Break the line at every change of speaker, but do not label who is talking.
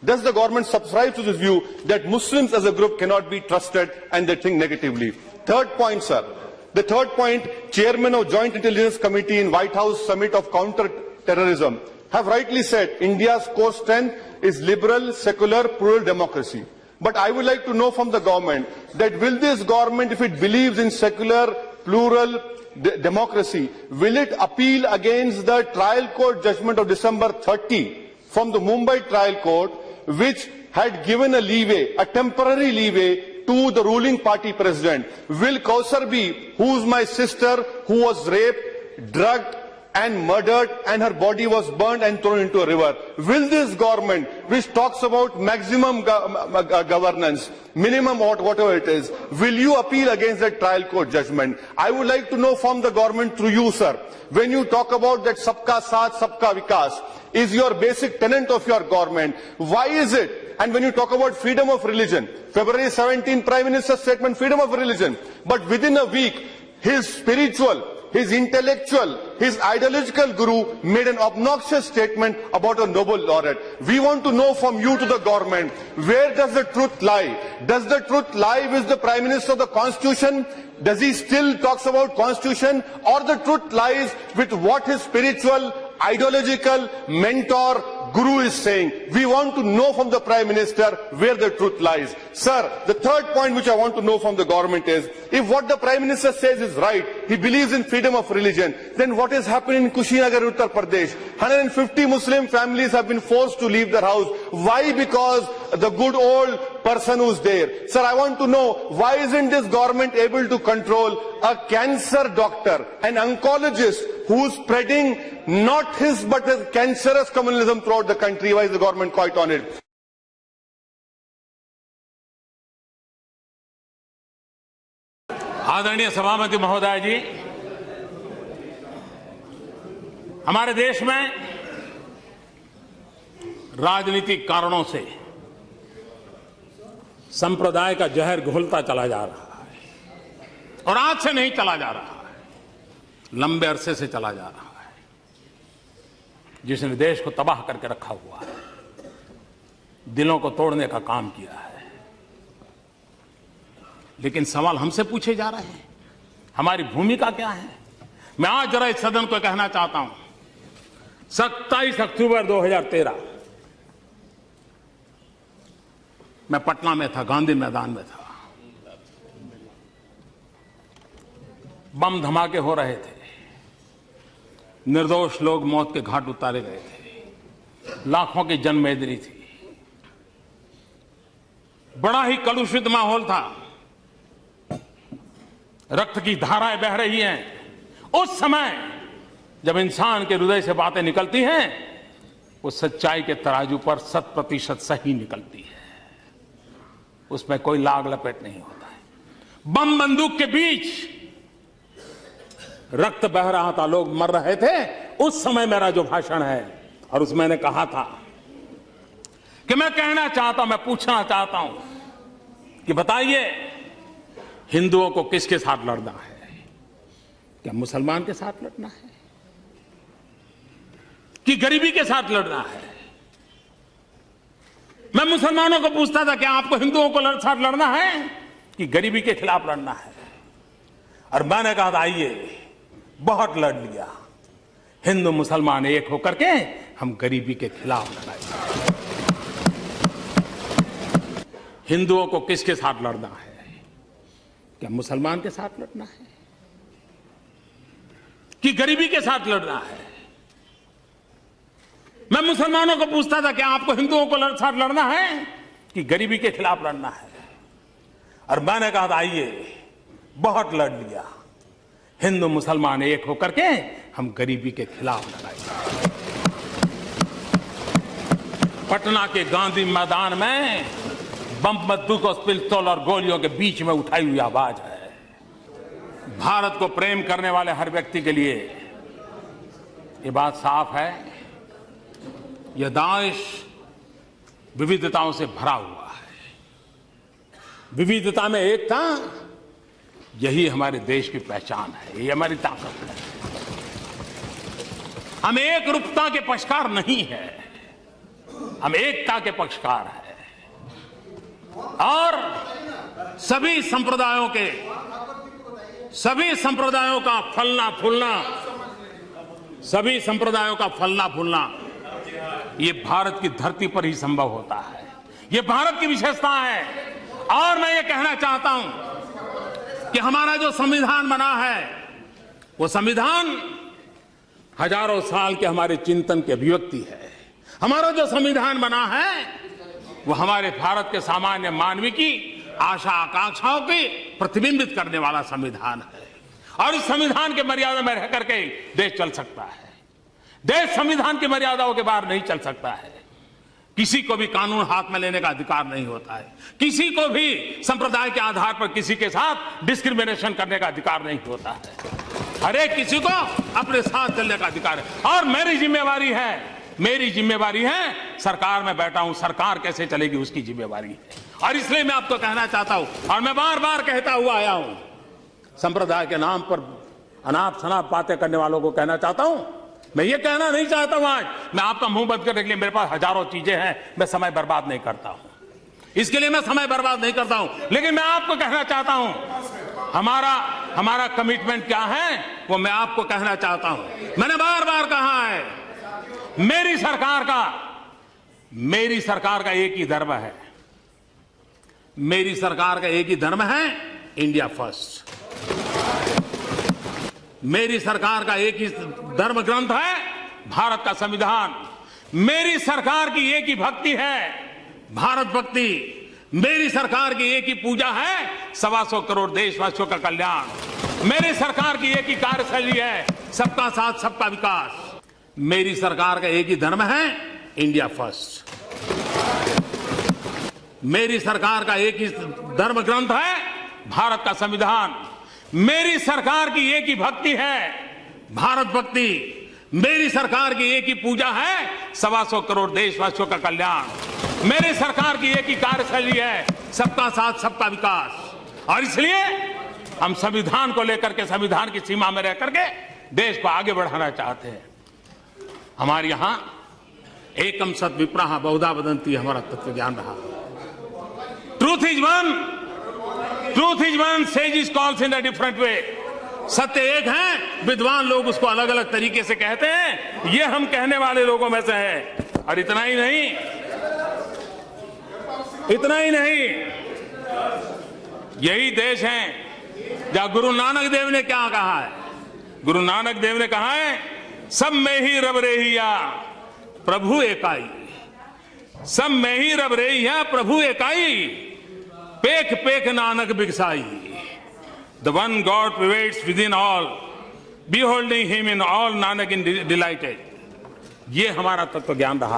Does the government subscribe to this view that Muslims as a group cannot be trusted and they think negatively? Third point, sir. The third point, Chairman of Joint Intelligence Committee in White House Summit of Counter-Terrorism have rightly said India's core strength is liberal, secular, plural democracy. But I would like to know from the government that will this government, if it believes in secular, plural democracy, will it appeal against the trial court judgment of December 30 from the Mumbai trial court, which had given a leeway, a temporary leeway to the ruling party president? Will Kausar B, who's my sister, who was raped, drugged and murdered and her body was burned and thrown into a river, will this government, which talks about maximum governance, minimum whatever it is, will you appeal against that trial court judgment? I would like to know from the government through you, sir, when you talk about that Sabka Saath, Sabka Vikas is your basic tenet of your government, why is it? And when you talk about freedom of religion, February 17, Prime Minister's statement, freedom of religion, but within a week, his spiritual, his intellectual, his ideological guru made an obnoxious statement about a Nobel laureate. We want to know from you to the government, where does the truth lie? Does the truth lie with the Prime Minister of the Constitution? Does he still talks about Constitution? Or the truth lies with what his spiritual, ideological mentor, guru is saying? We want to know from the Prime Minister where the truth lies. Sir, the third point which I want to know from the government is, if what the Prime Minister says is right, he believes in freedom of religion, then what is happening in Kushinagar, Uttar Pradesh? 150 Muslim families have been forced to leave their house. Why? Because the good old person who's there. Sir, I want to know, why isn't this government able to control a cancer doctor, an oncologist who's spreading not his but his cancerous communalism throughout the country? Why is the government quiet on it?
आदरणीय सभापति महोदय जी, हमारे देश में राजनीतिक कारणों से संप्रदाय का जहर घुलता चला जा रहा है और आज से नहीं चला जा रहा है, लंबे अरसे से चला जा रहा है, जिसने देश को तबाह करके रखा हुआ है, दिलों को तोड़ने का काम किया है। लेकिन सवाल हमसे पूछे जा रहे हैं, हमारी भूमिका क्या है? मैं आज जरा इस सदन को कहना चाहता हूं, 27 अक्टूबर 2013 मैं पटना में था, गांधी मैदान में था। बम धमाके हो रहे थे, निर्दोष लोग मौत के घाट उतारे गए थे, लाखों की जनमेदनी थी, बड़ा ही कलुषित माहौल था, रक्त की धाराएं बह रही हैं। उस समय जब इंसान के हृदय से बातें निकलती हैं, वो सच्चाई के तराजू पर 100% सही निकलती है, उसमें कोई लाग लपेट नहीं होता है। बम बंदूक के बीच रक्त बह रहा था, लोग मर रहे थे। उस समय मेरा जो भाषण है, और उसमें मैंने कहा था कि मैं कहना चाहता हूं, मैं पूछना चाहता हूं कि बताइए, हिंदुओं को किसके साथ लड़ना है? क्या मुसलमान के साथ लड़ना है कि गरीबी के साथ लड़ना है? मैं मुसलमानों को पूछता था, क्या आपको हिंदुओं को साथ लड़ना है कि गरीबी के खिलाफ लड़ना है? और मैंने कहा था, आइए, बहुत लड़ लिया, हिंदू मुसलमान एक होकर के हम गरीबी के खिलाफ लड़ाएंगे। हिंदुओं को किसके साथ लड़ना है? क्या मुसलमान के साथ लड़ना है कि गरीबी के साथ लड़ना है? मैं मुसलमानों को पूछता था, क्या आपको हिंदुओं को साथ लड़ना है कि गरीबी के खिलाफ लड़ना है? और मैंने कहा था, आइए, बहुत लड़ लिया, हिंदू मुसलमान एक होकर के हम गरीबी के खिलाफ लड़ाएंगे। पटना के गांधी मैदान में बम बंदूकों, पिस्तौल और गोलियों के बीच में उठाई हुई आवाज है। भारत को प्रेम करने वाले हर व्यक्ति के लिए ये बात साफ है, यह दाइश विविधताओं से भरा हुआ है। विविधता में एकता, यही हमारे देश की पहचान है, ये हमारी ताकत है। हम एक रूपता के पक्षकार नहीं है, हम एकता के पक्षकार हैं और सभी संप्रदायों का फलना फूलना ये भारत की धरती पर ही संभव होता है। ये भारत की विशेषता है। और मैं ये कहना चाहता हूं कि हमारा जो संविधान बना है वो संविधान हजारों साल के हमारे चिंतन की अभिव्यक्ति है। हमारा जो संविधान बना है वो हमारे भारत के सामान्य मानवी की आशा आकांक्षाओं की प्रतिबिंबित करने वाला संविधान है। और इस संविधान के मर्यादा में रह करके देश चल सकता है। देश संविधान की मर्यादाओं के बाहर नहीं चल सकता है। किसी को भी कानून हाथ में लेने का अधिकार नहीं होता है। किसी को भी संप्रदाय के आधार पर किसी के साथ डिस्क्रिमिनेशन करने का अधिकार नहीं होता है। हर एक किसी को अपने साथ चलने का अधिकार है। और मेरी जिम्मेवारी है सरकार में बैठा हूं, सरकार कैसे चलेगी उसकी जिम्मेवारी है। और इसलिए मैं आपको कहना चाहता हूं और मैं बार बार कहता हुआ आया हूं, संप्रदाय के नाम पर अनाप शनाप बातें करने वालों को कहना चाहता हूं, मैं ये कहना नहीं चाहता हूं आज मैं आपका मुंह बंद करने के लिए मेरे पास हजारों चीजें हैं, मैं समय बर्बाद नहीं करता हूं। इसके लिए मैं समय बर्बाद नहीं करता हूं। लेकिन मैं आपको कहना चाहता हूं हमारा कमिटमेंट क्या है वो मैं आपको कहना चाहता हूं। मैंने बार बार कहा है मेरी सरकार का एक ही धर्म है। मेरी सरकार का एक ही धर्म है इंडिया फर्स्ट। मेरी सरकार का एक ही धर्म ग्रंथ है भारत का संविधान। मेरी सरकार की एक ही भक्ति है भारत भक्ति। मेरी सरकार की एक ही पूजा है 125 करोड़ देशवासियों का कल्याण। मेरी सरकार की एक ही कार्यशैली है सबका साथ सबका विकास। मेरी सरकार का एक ही धर्म है इंडिया फर्स्ट। मेरी सरकार का एक ही धर्म ग्रंथ है भारत का संविधान। मेरी सरकार की एक ही भक्ति है भारत भक्ति। मेरी सरकार की एक ही पूजा है 125 करोड़ देशवासियों का कल्याण। मेरी सरकार की एक ही कार्यशैली है सबका साथ सबका विकास। और इसलिए हम संविधान को लेकर के संविधान की सीमा में रह करके देश को आगे बढ़ाना चाहते हैं। हमारे यहां एकम सत विप्रहा बहुधा वदंती हमारा तत्व ज्ञान रहा। Truth is one says calls in a different way. सत्य एक है, विद्वान लोग उसको अलग अलग तरीके से कहते हैं। ये हम कहने वाले लोगों में से है। और इतना ही नहीं, यही देश है जहां गुरु नानक देव ने क्या कहा है। गुरु नानक देव ने कहा है सब में ही रब रेहिया प्रभु एकाई। सब में ही रब रेहिया प्रभु एकाई। पेख पेख Nanak बिगसाई। The one God pervades within all, beholding him in all, Nanak in delighted। ये हमारा तत्व ज्ञान रहा है।